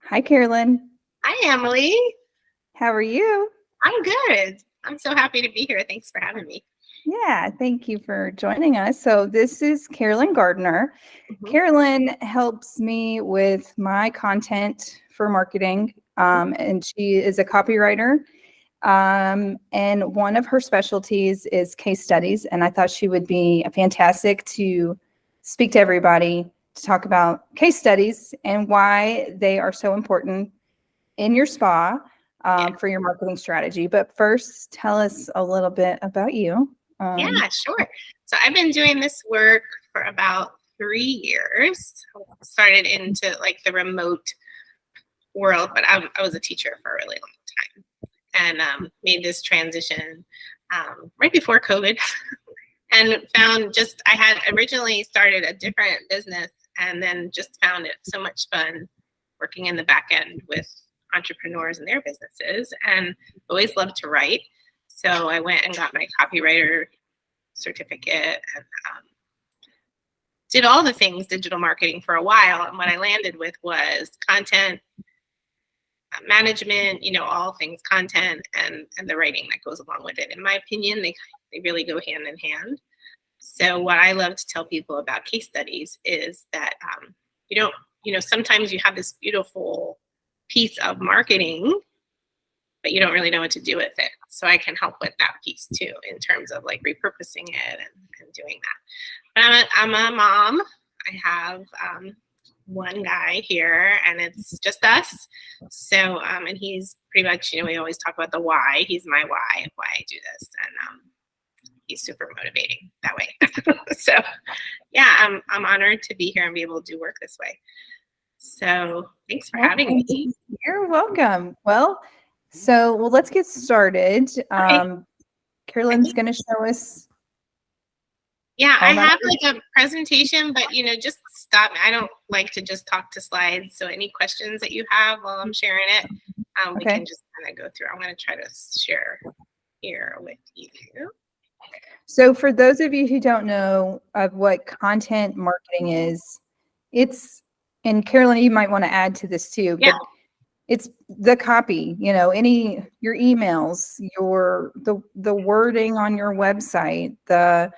Hi, Carolyn. Hi, Emily. How are you? I'm good. I'm so happy to be here. Thanks for having me. Yeah, thank you for joining us. So, this is Carolyn Gardner. Mhm. Carolyn helps me with my content for marketing, and she is a copywriter. And one of her specialties is case studies. And I thought she would be fantastic to speak to everybody to talk about case studies and why they are so important in your spa Yeah, for your marketing strategy. But first, tell us a little bit about you. Um, yeah, sure. So I've been doing this work for about 3 years. Started into like the remote world, but I was a teacher for a really long time and made this transition right before COVID and found just I had originally started a different business and then just found it so much fun working in the back end with entrepreneurs and their businesses and always loved to write. So I went and got my copywriter certificate and did all the things digital marketing for a while. And what I landed with was content management, all things content and the writing that goes along with it. In my opinion, they really go hand in hand. So what I love to tell people about case studies is that you don't, sometimes you have this beautiful piece of marketing, but you don't really know what to do with it. So I can help with that piece too, in terms of like repurposing it and doing that. But I'm a mom. I have one guy here and it's just us. So, and he's pretty much, we always talk about the why. He's my why of why I do this. And he's super motivating that way. So yeah, I'm honored to be here and be able to do work this way. So thanks for having me. you're welcome. Well, let's get started. Okay. Carolyn's going to show us Yeah, I all that. have like a presentation, but just stop me. I don't like to just talk to slides. So any questions that you have while I'm sharing it, we Okay. can just kind of go through. I'm going to try to share here with you. So, for those of you who don't know of what content marketing is, and Carolyn, you might want to add to this too, Yeah, but it's the copy, your emails, the wording on your website, right.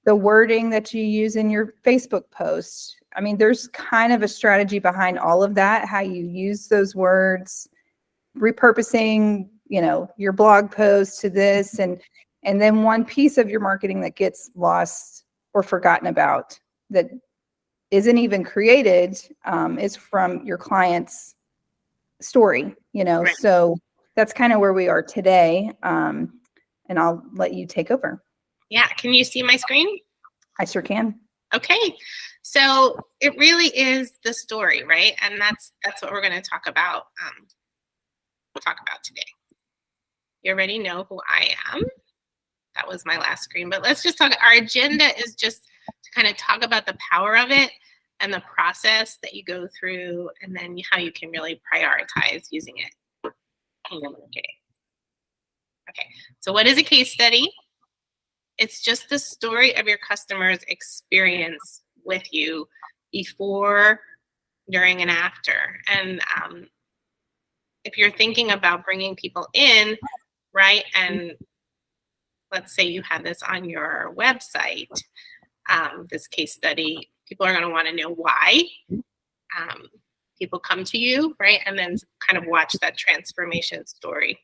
the wording that you use in your Facebook post. I mean, there's kind of a strategy behind all of that, how you use those words, repurposing, your blog post to this, and then one piece of your marketing that gets lost or forgotten about that isn't even created is from your client's story, Right. so that's kind of where we are today. And I'll let you take over. Yeah. Can you see my screen? I sure can. Okay. So it really is the story, right? And that's what we're going to talk about. Talk about today. You already know who I am. That was my last screen, but let's just talk. Our agenda is just to kind of talk about the power of it and the process that you go through, and then how you can really prioritize using it. Okay. So what is a case study? It's just the story of your customer's experience with you before, during, and after. And if you're thinking about bringing people in, right, and let's say you had this on your website, this case study, people are going to want to know why people come to you, right, and then kind of watch that transformation story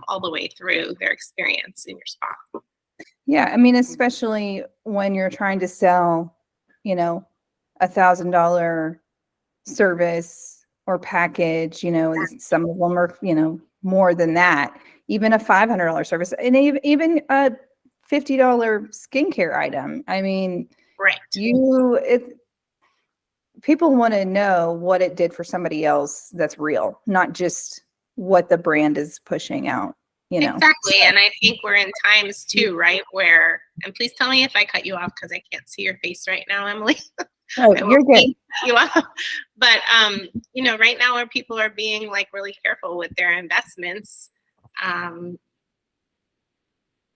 all the way through their experience in your spa. Yeah, I mean, especially when you're trying to sell, $1,000 service or package, some of them are, more than that, even a $500 service, and even a $50 skincare item. I mean, Right. People want to know what it did for somebody else that's real, not just what the brand is pushing out, Exactly. So, And I think we're in times too, right, where, and please tell me if I cut you off because I can't see your face right now, Emily. oh, I you're won't good. cut you off. But, right now where people are being like really careful with their investments,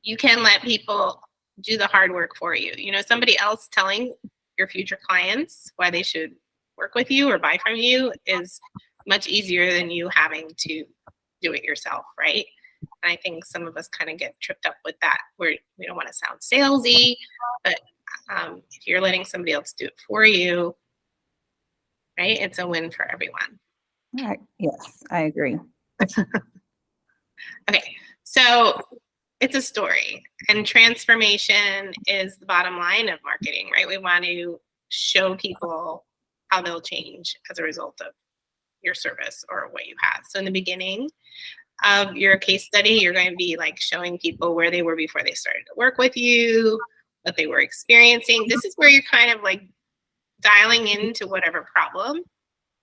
you can let people do the hard work for you. Somebody else telling your future clients why they should work with you or buy from you is much easier than you having to do it yourself, right? And I think some of us kind of get tripped up with that, where we don't want to sound salesy, but if you're letting somebody else do it for you, right, it's a win for everyone. Right. Yes, I agree. Okay, so it's a story, and transformation is the bottom line of marketing, right? We want to show people how they'll change as a result of your service or what you have. So in the beginning of your case study, you're going to be like showing people where they were before they started to work with you, what they were experiencing. This is where you're kind of like dialing into whatever problem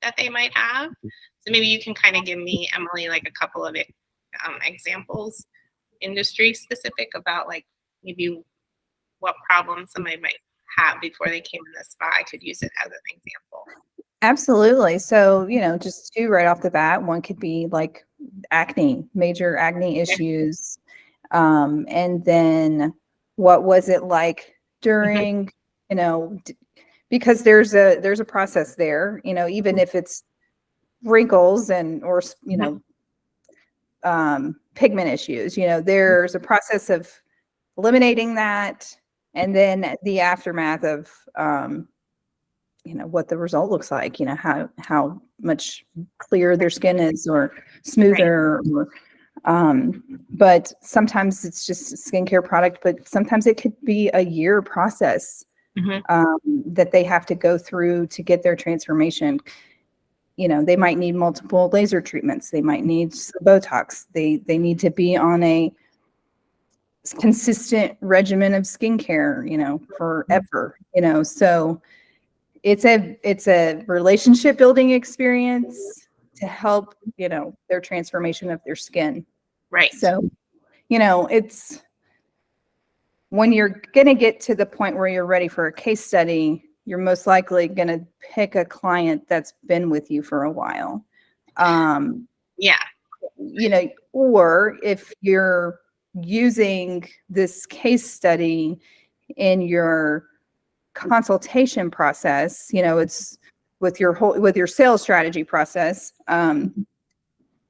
that they might have. So maybe you can kind of give me, Emily, like a couple of examples, industry specific, about like maybe what problem somebody might have before they came in this spot. I could use it as an example. Absolutely. So, just two right off the bat, one could be like acne, major acne issues. And then what was it like during, because there's a process there, even if it's wrinkles or pigment issues, there's a process of eliminating that, and then the aftermath of what the result looks like, how much clearer their skin is or smoother. Right. But sometimes it's just a skincare product, but sometimes it could be a year process that they have to go through to get their transformation. They might need multiple laser treatments. They might need Botox. They need to be on a consistent regimen of skincare, forever, so it's a relationship building experience to help, their transformation of their skin. Right. So, it's when you're going to get to the point where you're ready for a case study, you're most likely going to pick a client that's been with you for a while. Or if you're using this case study in your consultation process, it's with your sales strategy process,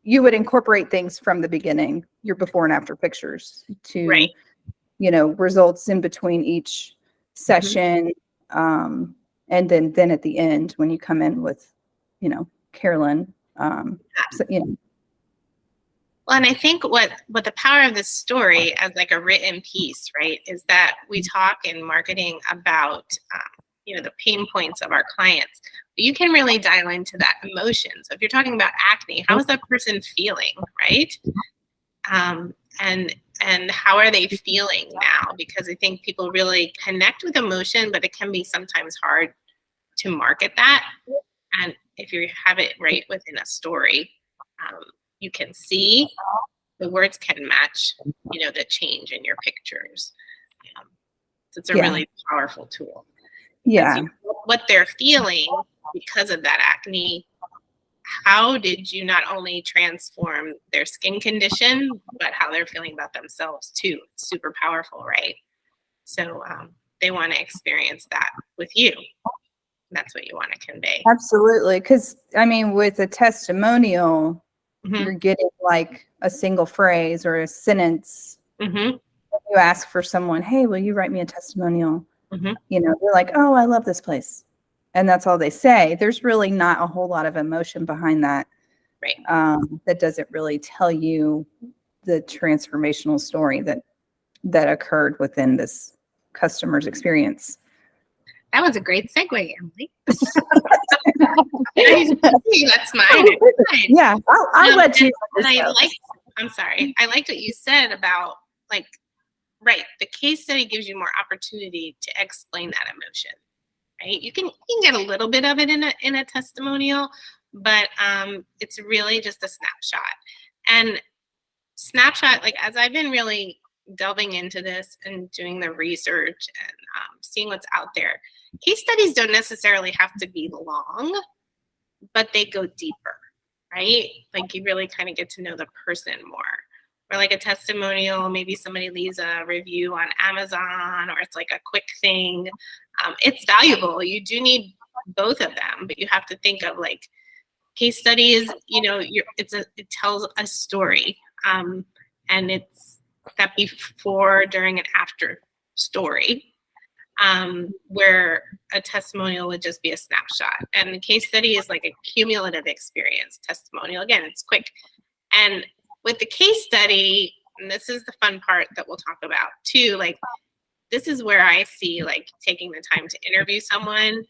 you would incorporate things from the beginning, your before and after pictures to, right. Results in between each session. And then at the end, when you come in with, Carolyn, Well, and I think what the power of this story as like a written piece, right, is that we talk in marketing about, the pain points of our clients. But you can really dial into that emotion. So if you're talking about acne, how is that person feeling, right? And how are they feeling now? Because I think people really connect with emotion, but it can be sometimes hard to market that. And if you have it right within a story, you can see the words can match, the change in your pictures. So it's a really powerful tool. Yeah. What they're feeling because of that acne, how did you not only transform their skin condition, but how they're feeling about themselves too? It's super powerful, right? So they want to experience that with you. That's what you want to convey. Absolutely. Because, with a testimonial, you're getting like a single phrase or a sentence. You ask for someone, hey, will you write me a testimonial? They're like, oh, I love this place. And that's all they say. There's really not a whole lot of emotion behind that. Right. That doesn't really tell you the transformational story that occurred within this customer's experience. That was a great segue, Emily. That's mine. Yeah, I'll let you. I'm sorry. I liked what you said about the case study gives you more opportunity to explain that emotion, right? You can get a little bit of it in a testimonial, but it's really just a snapshot. And snapshot, as I've been really delving into this and doing the research and seeing what's out there, case studies don't necessarily have to be long, but they go deeper, right? You really kind of get to know the person more. Or like a testimonial, maybe somebody leaves a review on Amazon, or it's like a quick thing. It's valuable. You do need both of them, but you have to think of like case studies, it tells a story. And it's that before, during, and after story, where a testimonial would just be a snapshot. And the case study is like a cumulative experience. Testimonial, again, it's quick. And with the case study, and this is the fun part that we'll talk about too, like this is where I see like taking the time to interview someone.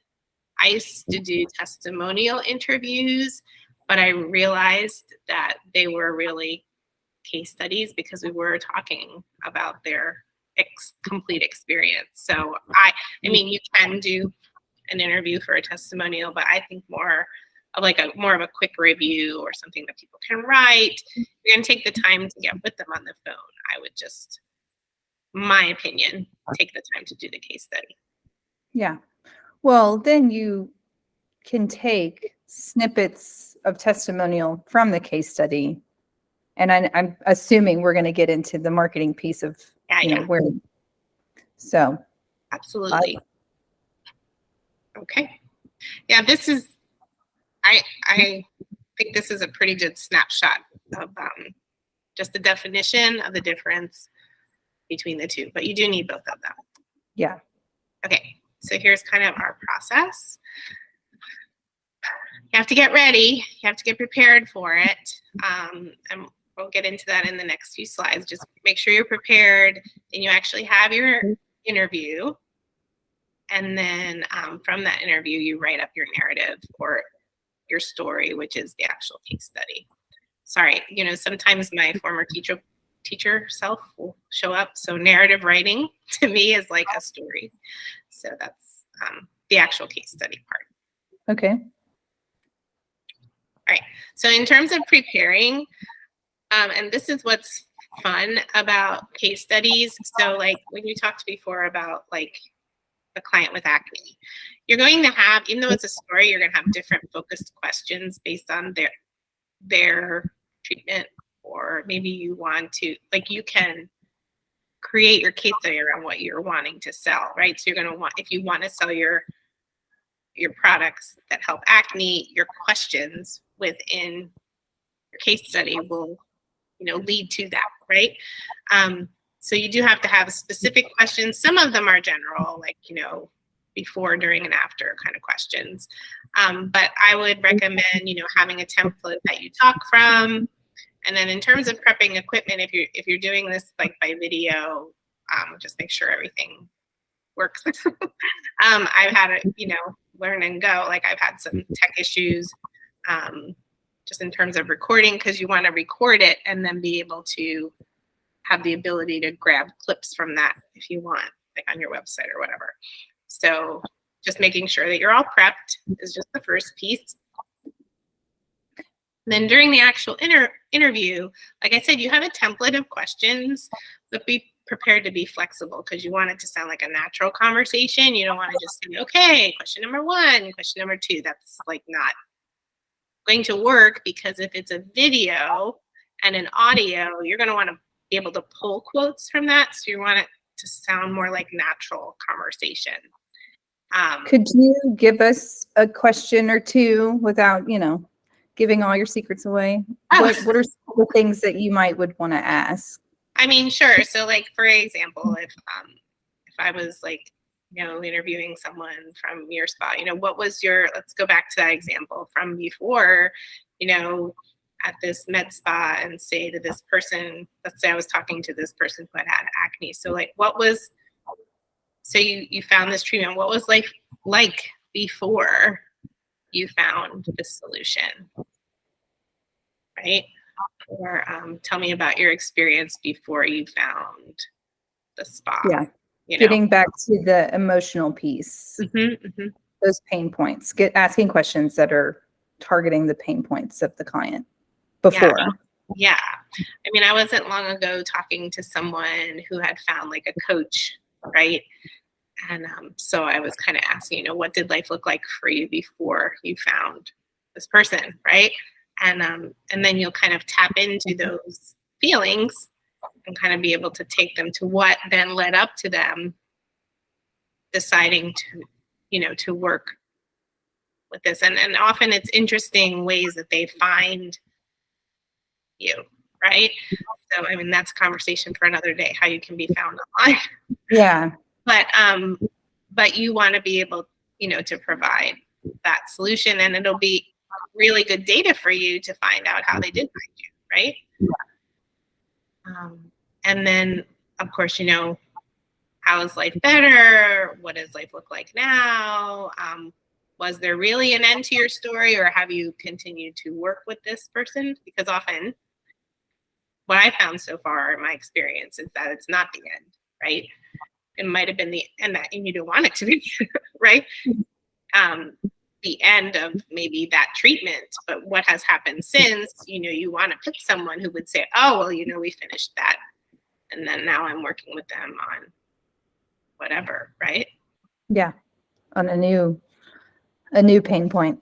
I used to do testimonial interviews, but I realized that they were really case studies because we were talking about their complete experience. So I mean, you can do an interview for a testimonial, but I think more of a quick review or something that people can write. You're going to take the time to get with them on the phone. I would just, my opinion, take the time to do the case study. Yeah. Well, then you can take snippets of testimonial from the case study. And I'm assuming we're going to get into the marketing piece of, where. So. Absolutely. Okay. Yeah, this is, I think this is a pretty good snapshot of just the definition of the difference between the two, but you do need both of them. Yeah. Okay, so here's kind of our process. You have to get ready. You have to get prepared for it. And we'll get into that in the next few slides. Just make sure you're prepared and you actually have your interview. And then from that interview, you write up your narrative or your story, which is the actual case study. Sorry, sometimes my former teacher self will show up. So narrative writing to me is like a story. So that's the actual case study part. Okay. All right. So in terms of preparing, and this is what's fun about case studies. So like when we talked before about like a client with acne, you're going to have, even though it's a story, you're going to have different focused questions based on their treatment, or maybe you want to, like, you can create your case study around what you're wanting to sell, right? So you're going to want, if you want to sell your products that help acne, your questions within your case study will, lead to that, right? So you do have to have specific questions. Some of them are general, like, before, during, and after kind of questions. But I would recommend, having a template that you talk from. And then in terms of prepping equipment, if you're doing this like by video, just make sure everything works. I've had to, learn and go. Like I've had some tech issues, just in terms of recording, because you want to record it and then be able to have the ability to grab clips from that if you want, like on your website or whatever. So just making sure that you're all prepped is just the first piece. And then during the actual interview, like I said, you have a template of questions, but be prepared to be flexible because you want it to sound like a natural conversation. You don't want to just say, okay, question number 1, question number 2. That's like not going to work, because if it's a video and an audio, you're going to want to be able to pull quotes from that. So you want it to sound more like natural conversation. Could you give us a question or two without, giving all your secrets away? What are the things that you would want to ask? I mean, sure. So like, for example, if I was like, interviewing someone from your spa, what was let's go back to that example from before, at this med spa, and say to this person, let's say I was talking to this person who had acne. So like, so you found this treatment, what was like before you found this solution, right? Or tell me about your experience before you found the spa. Yeah. Getting back to the emotional piece, those pain points, asking questions that are targeting the pain points of the client before. Yeah. I mean, I wasn't long ago talking to someone who had found like a coach, right? And so I was kind of asking, what did life look like for you before you found this person, right? And then you'll kind of tap into those feelings and kind of be able to take them to what then led up to them deciding to, to work with this. And often it's interesting ways that they find you, right? So, I mean, that's a conversation for another day, how you can be found online. Yeah. But you want to be able, to provide that solution, and it'll be really good data for you to find out how they did find you, right? And then, of course, how is life better? What does life look like now? Was there really an end to your story, or have you continued to work with this person? Because often what I found so far in my experience is that it's not the end, right? It might have been the end, and you don't want it to be, right? The end of maybe that treatment, but what has happened since, you want to pick someone who would say, oh, well, we finished that, and then now I'm working with them on whatever, right? Yeah. On a new pain point.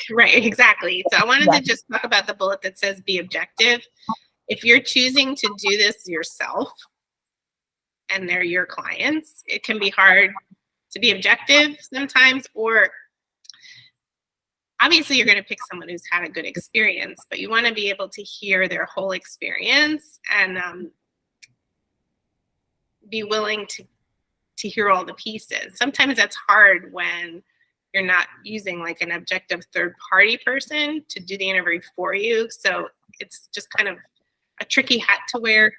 Right, exactly. So I wanted to just talk about the bullet that says be objective. If you're choosing to do this yourself and they're your clients, it can be hard to be objective sometimes, or obviously you're going to pick someone who's had a good experience, but you want to be able to hear their whole experience and be willing to hear all the pieces. Sometimes that's hard when you're not using like an objective third party person to do the interview for you. So it's just kind of a tricky hat to wear.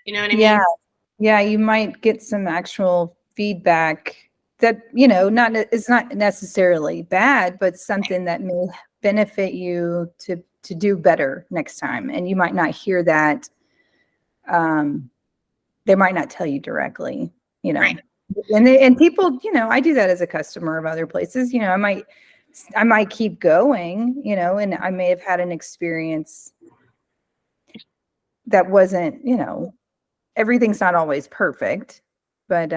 You know what I mean? Yeah, you might get some actual feedback that, it's not necessarily bad, but something that may benefit you to do better next time. And you might not hear that. They might not tell you directly, Right. And people, I do that as a customer of other places. I might keep going, and I may have had an experience that wasn't, everything's not always perfect, but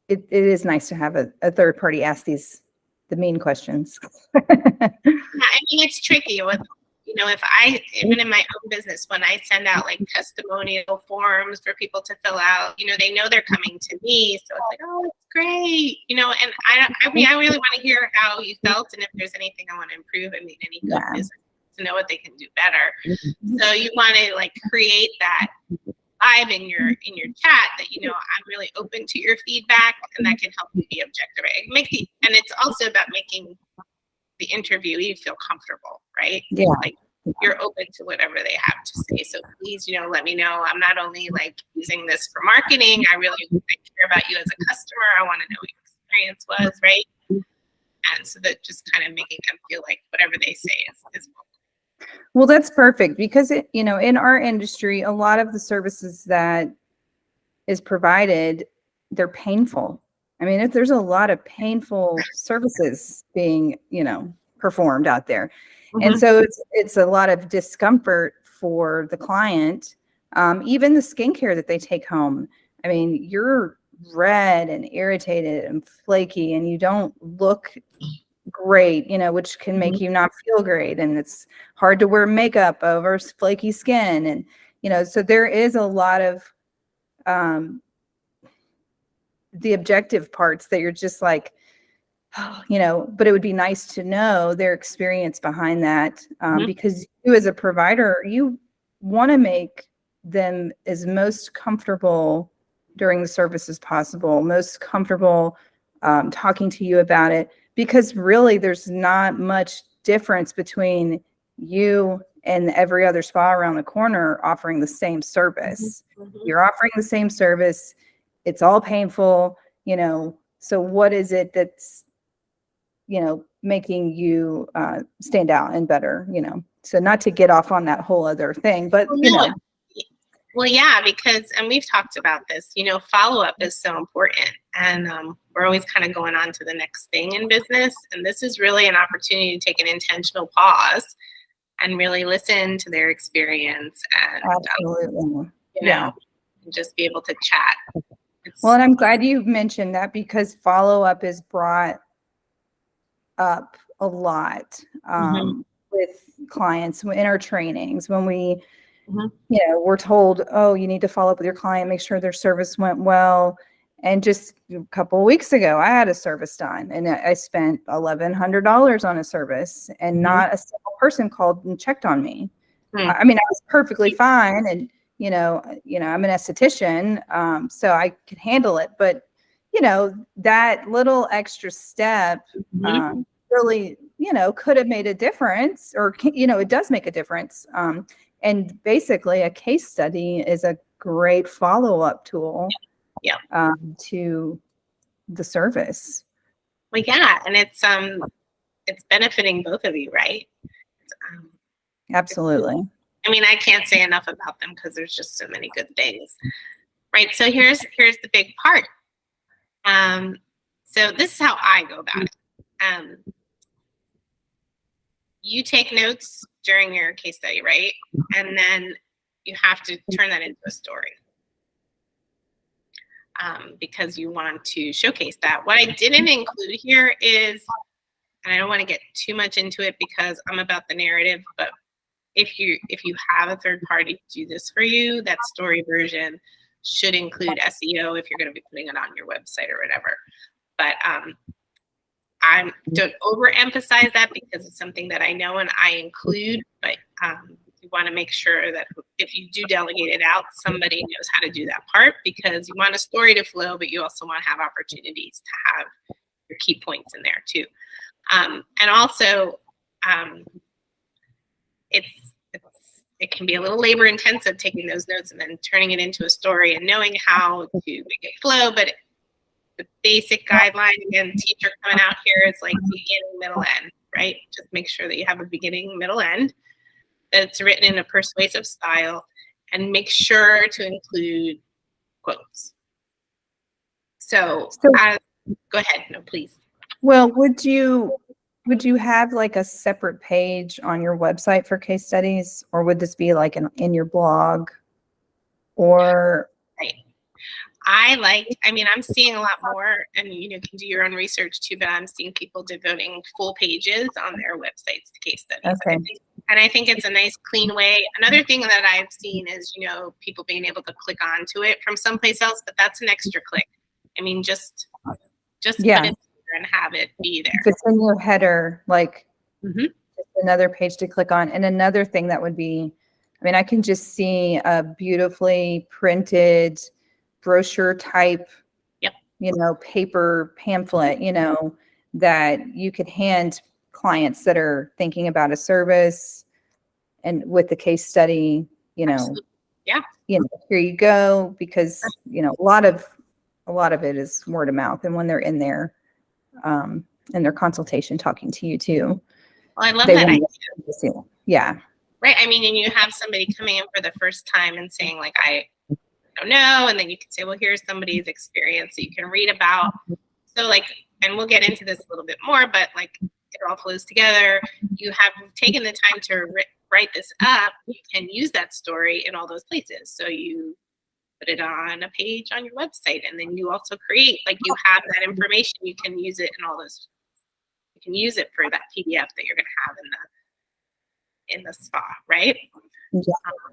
it is nice to have a third party ask the mean questions. Yeah, I mean, it's tricky with, even in my own business, when I send out like testimonial forms for people to fill out, they know they're coming to me. So it's like, oh, it's great. And I really want to hear how you felt and if there's anything I want to improve. I mean, any good business to know what they can do better. So you want to like create that vibe in your chat that, I'm really open to your feedback, and that can help you be objective. Right? And it's also about making the interviewee feel comfortable, right? Yeah. Like you're open to whatever they have to say. So please, let me know. I'm not only like using this for marketing. I really care about you as a customer. I want to know what your experience was, right? And so that just kind of making them feel like whatever they say is well, that's perfect, because in our industry, a lot of the services that is provided, they're painful. I mean, there's a lot of painful services being, performed out there. Mm-hmm. And so it's a lot of discomfort for the client. Even the skincare that they take home. I mean, you're red and irritated and flaky, and you don't look great, which can make you not feel great. And it's hard to wear makeup over flaky skin. And, so there is a lot of the objective parts that you're just like, but it would be nice to know their experience behind that, because you as a provider, you want to make them as most comfortable during the service as possible, most comfortable talking to you about it, because really there's not much difference between you and every other spa around the corner offering the same service. You're offering the same service. It's all painful, so what is it that's, making you stand out and better, so not to get off on that whole other thing, but, Well, yeah, because, and we've talked about this, follow-up is so important, and we're always kind of going on to the next thing in business. And this is really an opportunity to take an intentional pause and really listen to their experience and, absolutely. And just be able to chat. Well, and I'm glad you mentioned that, because follow-up is brought up a lot with clients in our trainings when we, we're told, oh, you need to follow up with your client, make sure their service went well. And just a couple of weeks ago, I had a service done, and I spent $1,100 on a service, and not a single person called and checked on me. I mean, I was perfectly fine, and I'm an esthetician, so I could handle it. But that little extra step really, could have made a difference, or it does make a difference. And basically, a case study is a great follow-up tool. To the service. Well, yeah, and it's benefiting both of you, right? Absolutely. I mean, I can't say enough about them because there's just so many good things, right? So here's the big part. So this is how I go about it. You take notes during your case study, right? And then you have to turn that into a story. Because you want to showcase that. What I didn't include here is, and I don't want to get too much into it because I'm about the narrative, but if you have a third party do this for you, that story version should include SEO if you're going to be putting it on your website or whatever. But I don't overemphasize that because it's something that I know and I include, but you want to make sure that if you do delegate it out, somebody knows how to do that part, because you want a story to flow, but you also want to have opportunities to have your key points in there too. And also, it can be a little labor intensive taking those notes and then turning it into a story and knowing how to make it flow. But the basic guideline, again, teacher coming out here, is like beginning, middle, end, right? Just make sure that you have a beginning, middle, end, that it's written in a persuasive style, and make sure to include quotes. So go ahead. No, please. Well, would you have like a separate page on your website for case studies, or would this be like in your blog? Or right. I'm seeing a lot more, and you can do your own research too, but I'm seeing people devoting full pages on their websites to case studies. Okay. And I think it's a nice, clean way. Another thing that I've seen is, people being able to click onto it from someplace else, but that's an extra click. I mean, just put it there and have it be there. If it's in your header, like just another page to click on. And another thing that would be, I can just see a beautifully printed brochure type, paper pamphlet, that you could hand clients that are thinking about a service, and with the case study, Absolutely. Yeah. Here you go, because a lot of it is word of mouth, and when they're in there in their consultation talking to you too. Well, I love that idea. Yeah. Right. I mean, and you have somebody coming in for the first time and saying, like, I don't know, and then you can say, well, here's somebody's experience that you can read about. So, like, and we'll get into this a little bit more, but like, it all flows together. You have taken the time to write this up. You can use that story in all those places. So you put it on a page on your website, and then you also create, like, you have that information. You can use it in all those. You can use it for that PDF that you're going to have in the spa, right?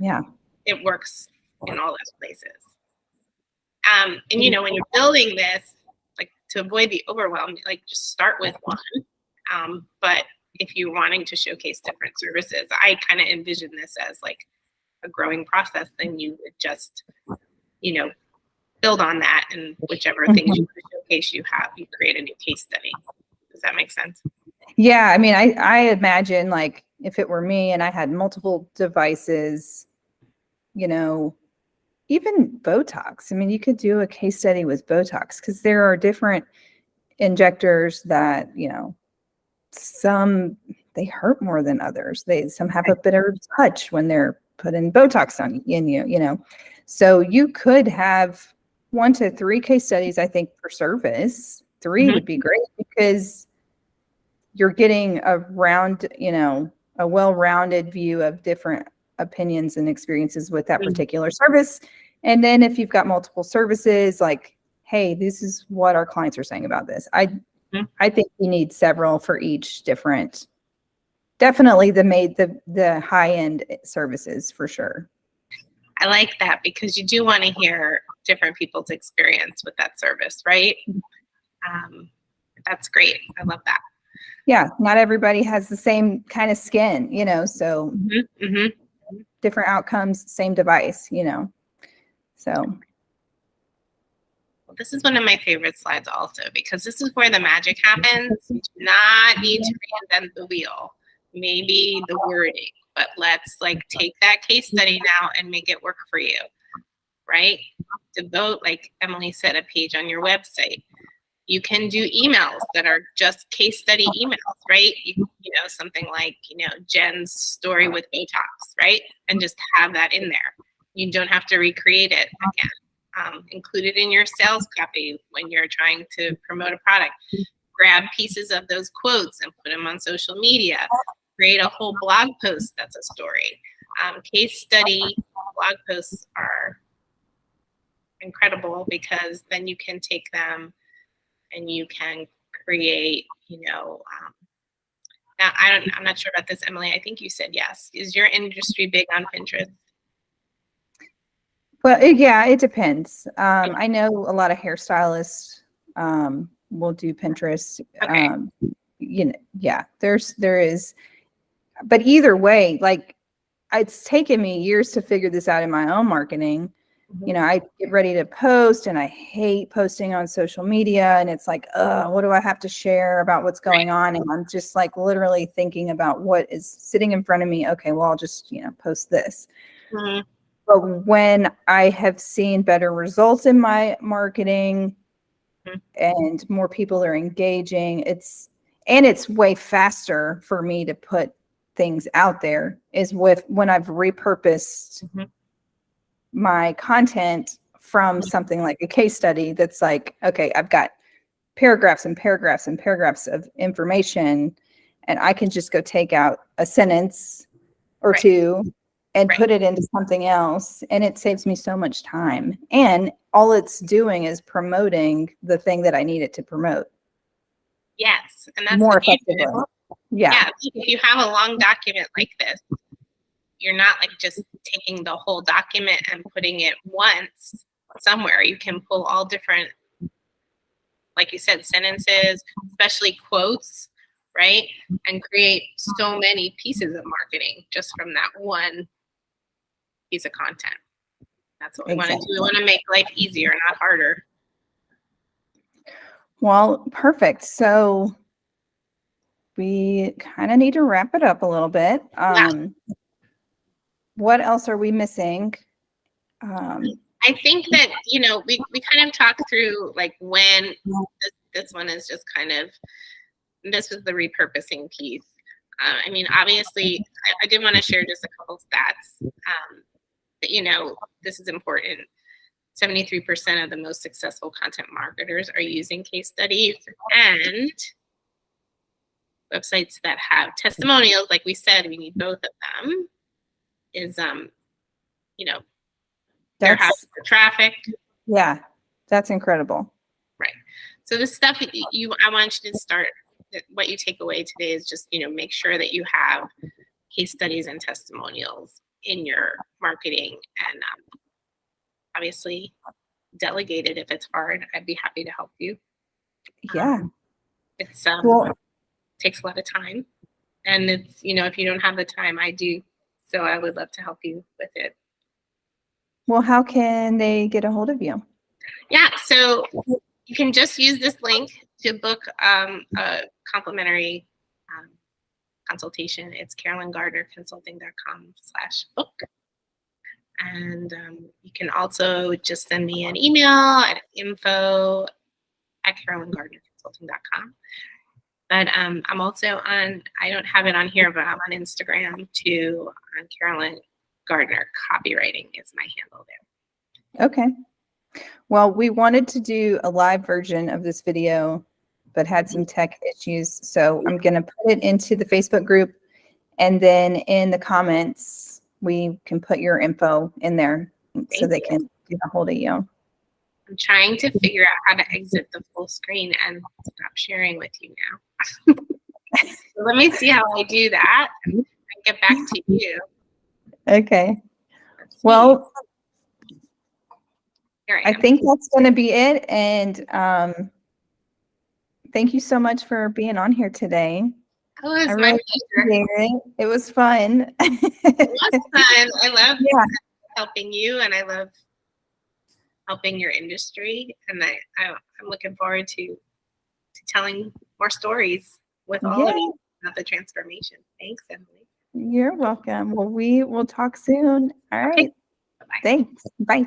Yeah. It works in all those places. And when you're building this, like, to avoid the overwhelm, like, just start with one. But if you're wanting to showcase different services, I kind of envision this as like a growing process. Then you would just, build on that, and whichever things you showcase you create a new case study. Does that make sense? Yeah. I imagine, like, if it were me and I had multiple devices, even Botox. You could do a case study with Botox, because there are different injectors that, some, they hurt more than others. Some have a better touch when they're putting Botox in you, So you could have 1 to 3 case studies, I think, per service. 3 would be great, because you're getting a well-rounded view of different opinions and experiences with that particular service. And then if you've got multiple services, like, hey, this is what our clients are saying about this. I think you need several for each different, definitely the high-end services for sure. I like that, because you do want to hear different people's experience with that service, right? That's great. I love that. Yeah, not everybody has the same kind of skin, so different outcomes, same device, so. Well, this is one of my favorite slides also, because this is where the magic happens. You do not need to reinvent the wheel, maybe the wording, but let's take that case study now and make it work for you, right? Devote, like Emily said, a page on your website. You can do emails that are just case study emails, right? You know, something like, Jen's story with Botox, right? And just have that in there. You don't have to recreate it again. Include it in your sales copy when you're trying to promote a product. Grab pieces of those quotes and put them on social media. Create a whole blog post that's a story. Case study blog posts are incredible, because then you can take them and you can create, now I'm not sure about this, Emily. I think you said yes. Is your industry big on Pinterest? Well, yeah, it depends. I know a lot of hairstylists will do Pinterest. Okay. Yeah, there is, but either way, it's taken me years to figure this out in my own marketing. I get ready to post and I hate posting on social media, and it's like, what do I have to share about what's going on? And I'm just literally thinking about what is sitting in front of me. Okay, well, I'll just, post this. But when I have seen better results in my marketing and more people are engaging, it's way faster for me to put things out there is when I've repurposed my content from something like a case study that's okay, I've got paragraphs and paragraphs and paragraphs of information, and I can just go take out a sentence or two and put it into something else, and it saves me so much time. And all it's doing is promoting the thing that I need it to promote. Yes, and that's more effectively. Yeah, if you have a long document like this, you're not just taking the whole document and putting it once somewhere. You can pull all different, like you said, sentences, especially quotes, right? And create so many pieces of marketing just from that one piece of content. That's what we want to do. We want to make life easier, not harder. Well, perfect. So we kind of need to wrap it up a little bit. What else are we missing? I think that, we kind of talked through when this one is just this was the repurposing piece. I mean, obviously, I did want to share just a couple stats that, this is important. 73% of the most successful content marketers are using case studies, and websites that have testimonials, like we said, we need both of them, is, they're having traffic. Yeah, that's incredible. Right. So the stuff I want you to start, what you take away today is just, make sure that you have case studies and testimonials in your marketing, and obviously delegate it if it's hard. I'd be happy to help you. Yeah. It's takes a lot of time, and it's, if you don't have the time, I do. So I would love to help you with it. Well, how can they get a hold of you? Yeah, so you can just use this link to book a complimentary consultation. It's CarolynGardnerConsulting.com/book. And you can also just send me an email at info@CarolynGardnerConsulting.com. But I'm also on, I don't have it on here, but I'm on Instagram too, on Carolyn Gardner Copywriting is my handle there. Okay. Well, we wanted to do a live version of this video, but had some tech issues. So I'm going to put it into the Facebook group, and then in the comments, we can put your info in there so they can get a hold of you. I'm trying to figure out how to exit the full screen and stop sharing with you now. So let me see how I do that and get back to you. Okay. Well, here I I am. think that's going to be it. And thank you so much for being on here today. It was I my really pleasure. appreciate it. It was fun. It was fun. I love Yeah. helping you, and I love helping your industry. And I'm looking forward to telling more stories with all of Yeah. you about the transformation. Thanks, Emily. You're welcome. Well, we will talk soon. All Okay. right. Bye-bye. Thanks. Bye.